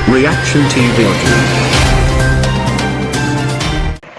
Reaction TV.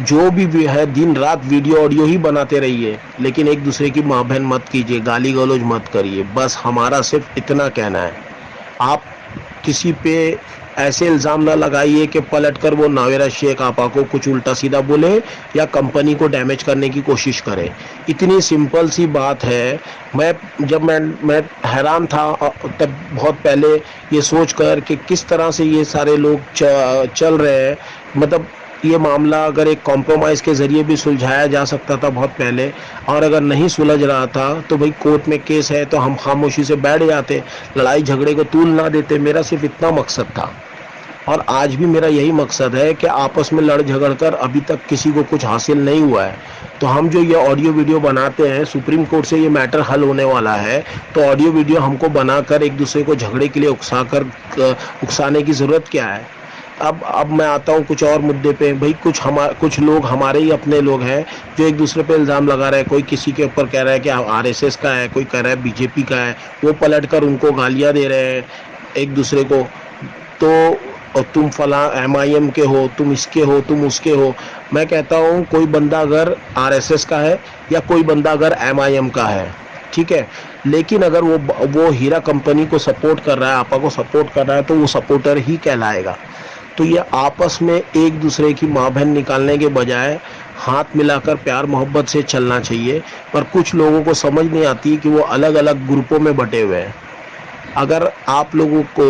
جو بھی ہے دن رات ویڈیو آڈیو ہی بناتے رہیے، لیکن ایک دوسرے کی ماں بہن مت کیجیے، گالی گلوج مت کریے، بس ہمارا صرف اتنا کہنا ہے۔ آپ کسی پہ ایسے الزام نہ لگائیے کہ پلٹ کر وہ ناویرا شیخ آپا کو کچھ الٹا سیدھا بولے یا کمپنی کو ڈیمیج کرنے کی کوشش کرے۔ اتنی سمپل سی بات ہے۔ جب میں حیران تھا تب بہت پہلے یہ سوچ کر کہ کس طرح سے یہ سارے لوگ چل رہے ہیں، مطلب یہ معاملہ اگر ایک کمپرومائز کے ذریعے بھی سلجھایا جا سکتا تھا بہت پہلے، اور اگر نہیں سلجھ رہا تھا تو بھئی کورٹ میں کیس ہے تو ہم خاموشی سے بیٹھ جاتے، لڑائی جھگڑے کو طول نہ دیتے۔ میرا صرف اتنا مقصد تھا، اور آج بھی میرا یہی مقصد ہے کہ آپس میں لڑ جھگڑ کر ابھی تک کسی کو کچھ حاصل نہیں ہوا ہے، تو ہم جو یہ آڈیو ویڈیو بناتے ہیں، سپریم کورٹ سے یہ میٹر حل ہونے والا ہے، تو آڈیو ویڈیو ہم کو بنا کر ایک دوسرے کو جھگڑے کے لیے اکسانے کی ضرورت کیا ہے؟ اب میں آتا ہوں کچھ اور مدے پہ۔ بھئی کچھ لوگ ہمارے ہی اپنے لوگ ہیں جو ایک دوسرے پہ الزام لگا رہے ہیں، کوئی کسی کے اوپر کہہ رہا ہے کہ RSS کا ہے، کوئی کہہ رہا ہے BJP کا ہے، وہ پلٹ کر ان کو گالیاں دے رہے ہیں ایک دوسرے کو، تو تم فلاں MIM کے ہو، تم اس کے ہو، تم اس کے ہو۔ میں کہتا ہوں کوئی بندہ اگر RSS کا ہے یا کوئی بندہ اگر MIM کا ہے، ٹھیک ہے، لیکن اگر وہ ہیرا کمپنی کو سپورٹ کر رہا ہے، آپا کو سپورٹ کر رہا ہے، تو وہ سپورٹر ہی کہلائے گا۔ تو یہ آپس میں ایک دوسرے کی ماں بہن نکالنے کے بجائے ہاتھ ملا کر پیار محبت سے چلنا چاہیے۔ پر کچھ لوگوں کو سمجھ نہیں آتی کہ وہ الگ الگ گروپوں میں بٹے ہوئے ہیں۔ اگر آپ لوگوں کو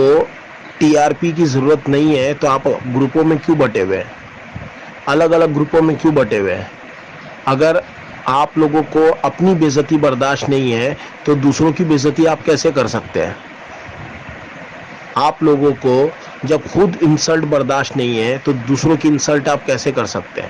TRP کی ضرورت نہیں ہے تو آپ گروپوں میں کیوں بٹے ہوئے ہیں؟ الگ الگ گروپوں میں کیوں بٹے ہوئے ہیں؟ اگر آپ لوگوں کو اپنی بے عزتی برداشت نہیں ہے تو دوسروں کی بے عزتی آپ کیسے کر سکتے ہیں؟ آپ لوگوں کو جب خود انسلٹ برداشت نہیں ہے تو دوسروں کی انسلٹ آپ کیسے کر سکتے ہیں؟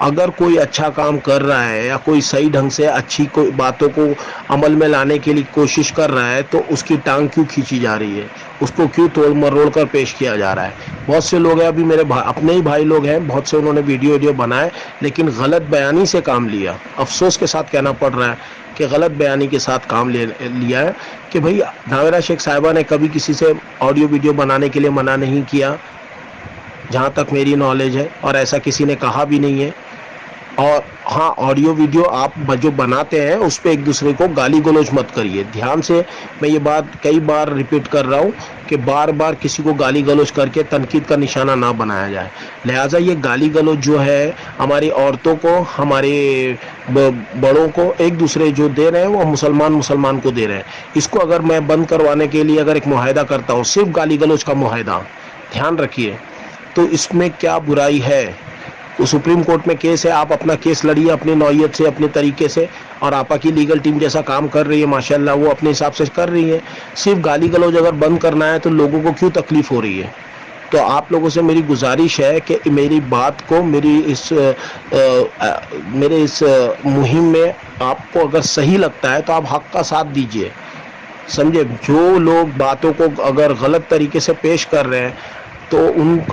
اگر کوئی اچھا کام کر رہا ہے یا کوئی صحیح ڈھنگ سے اچھی کوئی باتوں کو عمل میں لانے کے لیے کوشش کر رہا ہے تو اس کی ٹانگ کیوں کھینچی جا رہی ہے؟ اس کو کیوں توڑ مروڑ کر پیش کیا جا رہا ہے؟ بہت سے لوگ ہیں، ابھی میرے اپنے ہی بھائی لوگ ہیں، بہت سے انہوں نے ویڈیو بنائے لیکن غلط بیانی سے کام لیا۔ افسوس کے ساتھ کہنا پڑ رہا ہے کہ غلط بیانی کے ساتھ کام لیا ہے کہ بھئی ناویرا شیخ صاحبہ نے کبھی کسی سے آڈیو ویڈیو بنانے کے لیے منع نہیں کیا جہاں تک میری نالج ہے، اور ایسا کسی نے کہا بھی نہیں ہے۔ اور ہاں، آڈیو ویڈیو آپ جو بناتے ہیں اس پہ ایک دوسرے کو گالی گلوچ مت کریے۔ دھیان سے میں یہ بات کئی بار ریپیٹ کر رہا ہوں کہ بار بار کسی کو گالی گلوچ کر کے تنقید کا نشانہ نہ بنایا جائے۔ لہٰذا یہ گالی گلوچ جو ہے ہماری عورتوں کو، ہمارے بڑوں کو ایک دوسرے جو دے رہے ہیں وہ مسلمان کو دے رہے ہیں۔ اس کو اگر میں بند کروانے کے لیے اگر ایک معاہدہ کرتا ہوں، صرف گالی گلوچ کا معاہدہ، دھیان رکھیے، تو اس میں کیا برائی ہے؟ وہ سپریم کورٹ میں کیس ہے، آپ اپنا کیس لڑیے اپنی نوعیت سے، اپنے طریقے سے، اور آپا کی لیگل ٹیم جیسا کام کر رہی ہے ماشاءاللہ، وہ اپنے حساب سے کر رہی ہے۔ صرف گالی گلوچ اگر بند کرنا ہے تو لوگوں کو کیوں تکلیف ہو رہی ہے؟ تو آپ لوگوں سے میری گزارش ہے کہ میری بات کو، میرے اس مہم میں آپ کو اگر صحیح لگتا ہے تو آپ حق کا ساتھ دیجئے، سمجھے؟ جو لوگ باتوں کو اگر غلط طریقے سے پیش کر رہے ہیں تو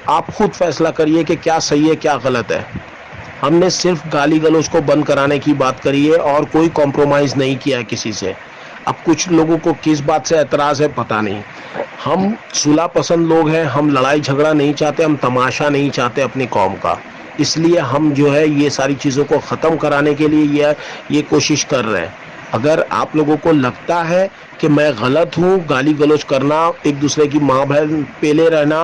آپ خود فیصلہ کریے کہ کیا صحیح ہے کیا غلط ہے۔ ہم نے صرف گالی گلوچ کو بند کرانے کی بات کری ہے اور کوئی کمپرومائز نہیں کیا کسی سے۔ اب کچھ لوگوں کو کس بات سے اعتراض ہے پتہ نہیں۔ ہم صلح پسند لوگ ہیں، ہم لڑائی جھگڑا نہیں چاہتے، ہم تماشا نہیں چاہتے اپنی قوم کا، اس لیے ہم جو ہے یہ ساری چیزوں کو ختم کرانے کے لیے یہ کوشش کر رہے ہیں۔ اگر آپ لوگوں کو لگتا ہے کہ میں غلط ہوں، گالی گلوچ کرنا، ایک دوسرے کی ماں بہن پیلے رہنا،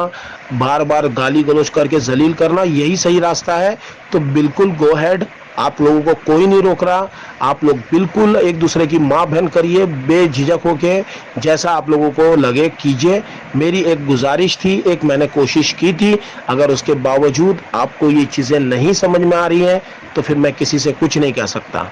بار بار گالی گلوچ کر کے ذلیل کرنا یہی صحیح راستہ ہے، تو بالکل گو ہیڈ، آپ لوگوں کو کوئی نہیں روک رہا۔ آپ لوگ بالکل ایک دوسرے کی ماں بہن کریے بے جھجک ہو کے، جیسا آپ لوگوں کو لگے کیجئے۔ میری ایک گزارش تھی، ایک میں نے کوشش کی تھی، اگر اس کے باوجود آپ کو یہ چیزیں نہیں سمجھ میں آ رہی ہیں تو پھر میں کسی سے کچھ نہیں کہہ سکتا۔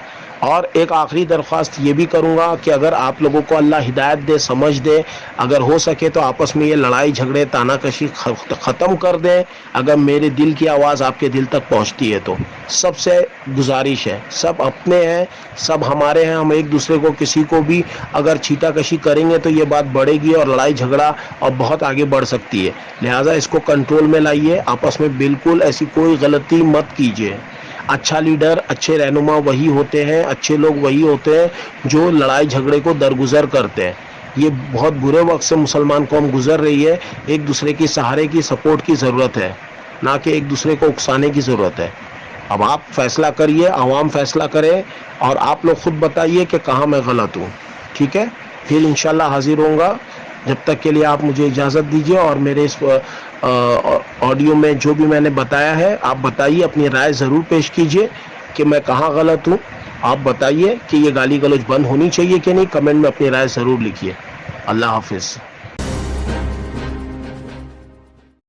اور ایک آخری درخواست یہ بھی کروں گا کہ اگر آپ لوگوں کو اللہ ہدایت دے، سمجھ دے، اگر ہو سکے تو آپس میں یہ لڑائی جھگڑے تانا کشی ختم کر دیں۔ اگر میرے دل کی آواز آپ کے دل تک پہنچتی ہے تو سب سے گزارش ہے، سب اپنے ہیں، سب ہمارے ہیں، ہم ایک دوسرے کو کسی کو بھی اگر چھیٹا کشی کریں گے تو یہ بات بڑھے گی اور لڑائی جھگڑا اور بہت آگے بڑھ سکتی ہے۔ لہٰذا اس کو کنٹرول میں لائیے، آپس میں بالکل ایسی کوئی غلطی مت کیجیے۔ اچھا لیڈر، اچھے رہنما وہی ہوتے ہیں، اچھے لوگ وہی ہوتے ہیں جو لڑائی جھگڑے کو درگزر کرتے ہیں۔ یہ بہت برے وقت سے مسلمان قوم گزر رہی ہے، ایک دوسرے کی سہارے کی، سپورٹ کی ضرورت ہے۔ نہ کہ ایک دوسرے کو اکسانے کی ضرورت ہے. اب آپ فیصلہ کریے, عوام فیصلہ کرے, اور آپ لوگ خود بتائیے کہ کہاں میں غلط ہوں. ٹھیک ہے, پھر انشاءاللہ حاضر ہوں گا. جب تک کے لیے آپ مجھے اجازت دیجیے, اور میرے اس آڈیو میں جو بھی میں نے بتایا ہے آپ بتائیے, اپنی رائے ضرور پیش کیجیے کہ میں کہاں غلط ہوں. آپ بتائیے کہ یہ گالی گلوچ بند ہونی چاہیے کہ نہیں, کمنٹ میں اپنی رائے ضرور لکھیے. اللہ حافظ.